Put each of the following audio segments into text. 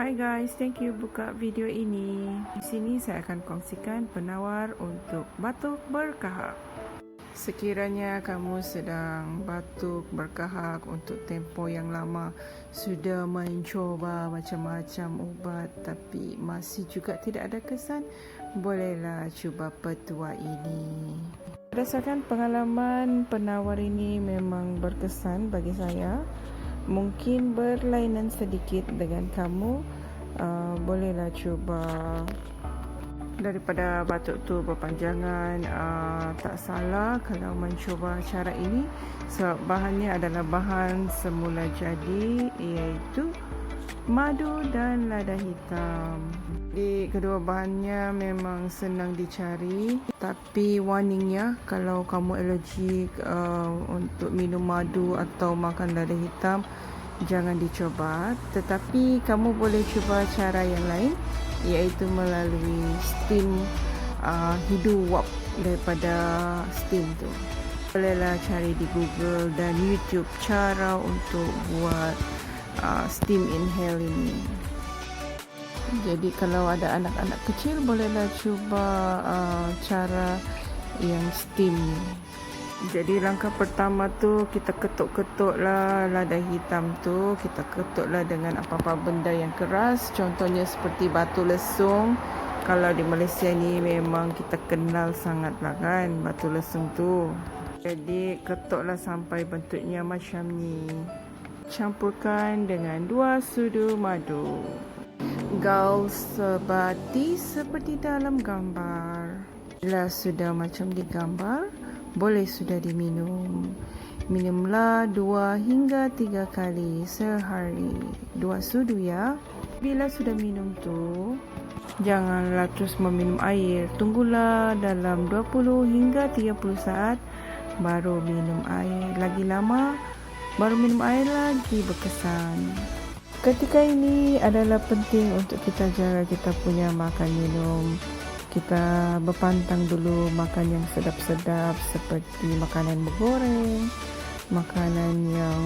Hai guys, thank you buka video ini. Di sini saya akan kongsikan penawar untuk batuk berkahak. Sekiranya kamu sedang batuk berkahak untuk tempoh yang lama, sudah mencuba macam-macam ubat tapi masih juga tidak ada kesan, bolehlah cuba petua ini. Berdasarkan pengalaman, penawar ini memang berkesan bagi saya. Mungkin berlainan sedikit dengan kamu, bolehlah cuba. Daripada batuk tu berpanjangan, tak salah kalau mencuba cara ini sebab bahannya adalah bahan semula jadi, iaitu madu dan lada hitam. Jadi kedua bahannya memang senang dicari, tapi warningnya kalau kamu alergik untuk minum madu atau makan lada hitam, jangan dicoba. Tetapi kamu boleh cuba cara yang lain, iaitu melalui steam hidu wap daripada steam tu. Bolehlah cari di Google dan YouTube cara untuk buat steam inhale ini. Jadi kalau ada anak-anak kecil, bolehlah cuba cara yang steam ni. Jadi langkah pertama tu kita ketuk-ketuklah lada hitam tu, kita ketuklah dengan apa-apa benda yang keras, contohnya seperti batu lesung. Kalau di Malaysia ni memang kita kenal sangatlah kan batu lesung tu. Jadi ketuklah sampai bentuknya macam ni. Campurkan dengan 2 sudu madu. Gaul sebati seperti dalam gambar. Bila sudah macam di gambar, boleh sudah diminum. Minumlah 2 hingga 3 kali sehari. 2 sudu ya. Bila sudah minum tu, janganlah terus meminum air. Tunggulah dalam 20 hingga 30 saat baru minum air. Lagi lama baru minum air lagi berkesan. Ketika ini adalah penting untuk kita jaga kita punya makan minum. Kita berpantang dulu makan yang sedap-sedap seperti makanan bergoreng, makanan yang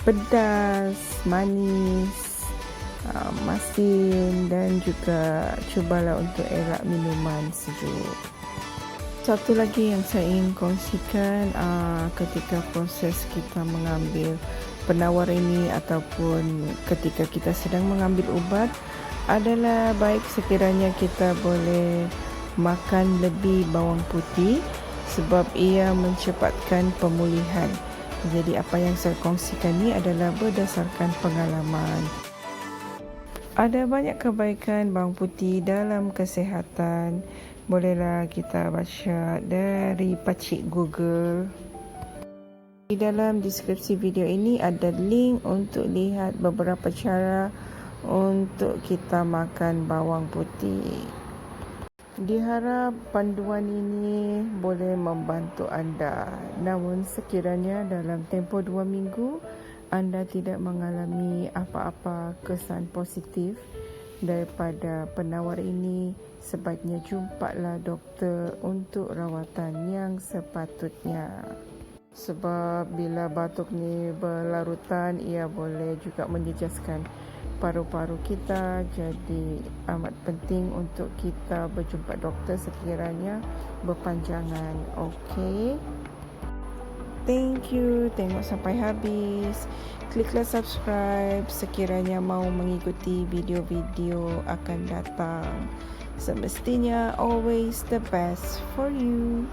pedas, manis, masin, dan juga cubalah untuk elak minuman sejuk. Satu lagi yang saya ingin kongsikan, ketika proses kita mengambil penawar ini ataupun ketika kita sedang mengambil ubat, adalah baik sekiranya kita boleh makan lebih bawang putih sebab ia mencepatkan pemulihan. Jadi apa yang saya kongsikan ini adalah berdasarkan pengalaman. Ada banyak kebaikan bawang putih dalam kesihatan. Bolehlah kita baca dari pacik Google. Di dalam deskripsi video ini ada link untuk lihat beberapa cara untuk kita makan bawang putih. Diharap panduan ini boleh membantu anda. Namun sekiranya dalam tempoh 2 minggu anda tidak mengalami apa-apa kesan positif daripada penawar ini, sebaiknya jumpalah doktor untuk rawatan yang sepatutnya. Sebab bila batuk ni berlarutan, ia boleh juga menjejaskan paru-paru kita. Jadi amat penting untuk kita berjumpa doktor sekiranya berpanjangan. Okey. Thank you. Tengok sampai habis. Kliklah subscribe sekiranya mau mengikuti video-video akan datang. Semestinya always the best for you.